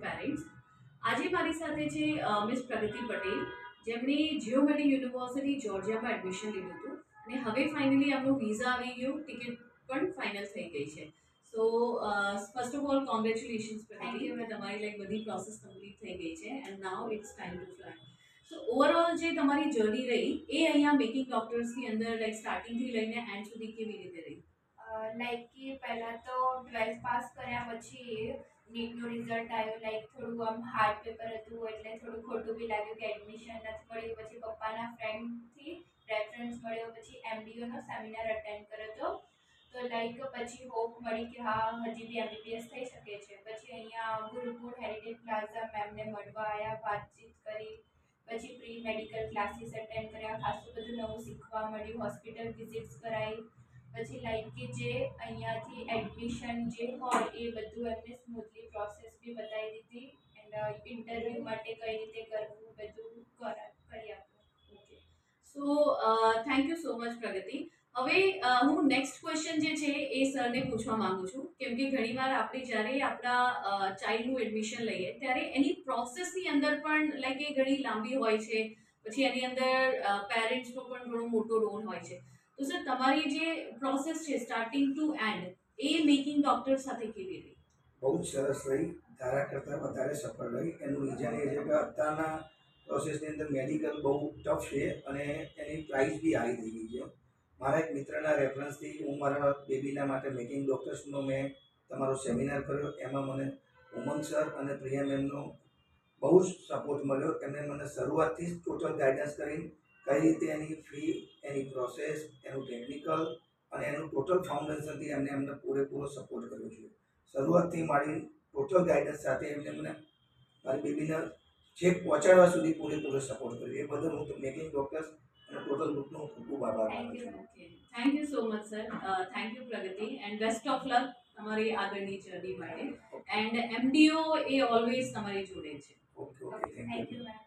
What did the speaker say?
Parents. આજે મારી સાથે છે મિસ પ્રગતિ પટેલ, જેમણે જીઓમેડી યુનિવર્સિટી જોર્જિયામાં એડમિશન લીધું હતું અને હવે ફાઇનલી એમનું વિઝા આવી ગયું, ટિકિટ પણ ફાઇનલ થઈ ગઈ છે. So first of all congratulations Pragati, કે તમારી લાઈક બધી પ્રોસેસ કમ્પ્લીટ થઈ ગઈ છે and now it's time to fly. So overall જે તમારી જર્ની રહી એ અહીંયા મેકિંગ ડોક્ટર્સની અંદર લાઈક સ્ટાર્ટિંગથી લઈને એન્ડ સુધી કેવી રીતે રહી? લાઈક કે પહેલાં તો 12th પાસ કર્યા પછી નીટનું રિઝલ્ટ આવ્યું. લાઈક થોડું આમ હાર્ડ પેપર હતું એટલે થોડું ખોટું બી લાગ્યું કે એડમિશન નથી મળ્યું. પછી પપ્પાના ફ્રેન્ડથી રેફરન્સ મળ્યો, પછી MDOનો સેમિનાર અટેન્ડ કર્યો હતો. તો લાઈક પછી હોપ મળી કે હા હજી બી MBBS થઈ શકે છે. પછી અહીંયા ગુરુકુળ હેરિટેજ પ્લાઝા મેમને મળવા આવ્યા, વાતચીત કરી, પછી પ્રી મેડિકલ ક્લાસીસ અટેન્ડ કર્યા, ખાસું બધું નવું શીખવા મળ્યું, હોસ્પિટલ વિઝિટ્સ કરાવી. પછી લાઈક કે જે અહીંયાથી એડમિશન જે હોય એ બધું એમને સ્મૂથલી પ્રોસેસ બી બતાવી દીધી એન્ડ ઇન્ટરવ્યૂ માટે કઈ રીતે કરવું બધું કરી આપ્યું. Okay, so thank you so much Pragati. હવે હું નેક્સ્ટ ક્વેશ્ચન જે છે એ સરને પૂછવા માંગુ છું, કેમ કે ઘણીવાર આપણે જ્યારે આપણા ચાઇલ્ડનું એડમિશન લઈએ ત્યારે એની પ્રોસેસની અંદર પણ લાઈક એ ઘણી લાંબી હોય છે, પછી એની અંદર પેરેન્ટ્સનો પણ ઘણો મોટો રોલ હોય છે. તો સર તમારી જે પ્રોસેસ છે સ્ટાર્ટિંગ ટુ એન્ડ એ મેકિંગ ડોક્ટર સાથે કેવી રહી? બહુ જ સરસ રહી, ધારા કરતાં વધારે સફળ રહી. એનું રીઝન એ છે કે અત્યારના પ્રોસેસની અંદર મેડિકલ બહુ ટફ છે અને એની પ્રાઇસ બી હાઈ થઈ ગઈ છે. મારા એક મિત્રના રેફરન્સથી હું મારા બેબીના માટે મેકિંગ ડૉક્ટર્સનો મેં તમારો સેમિનાર કર્યો. એમાં મને ઉમંગ સર અને પ્રિયા મેમનો બહુ જ સપોર્ટ મળ્યો. એમણે મને શરૂઆતથી જ ટોટલ ગાઈડન્સ કરી કઈ રીતે એની ફી, એની પ્રોસેસ, એનું ટેકનિકલ અને એનું ટોટલ ફાઉન્ડેશનથી એમને પૂરેપૂરો સપોર્ટ કર્યો છે. શરૂઆતથી મારી ટોટલ ગાઈડન્સ સાથે એમને મને મારી બેબીને છેક પહોંચાડવા સુધી પૂરેપૂરો સપોર્ટ કર્યો. એ બદલ હું મેકિંગ ડૉક્ટર્સ અને ટોટલ ગ્રુપનો ખૂબ ખૂબ આભાર માનું છું. Thank you so much sir. Thank you Pragati and best of luck તમારી આગળની જર્ની માટે. એન્ડ MDO એ ઓલવેઝ તમારી જોડે છે. Okay okay, thank you. Thank you ma'am.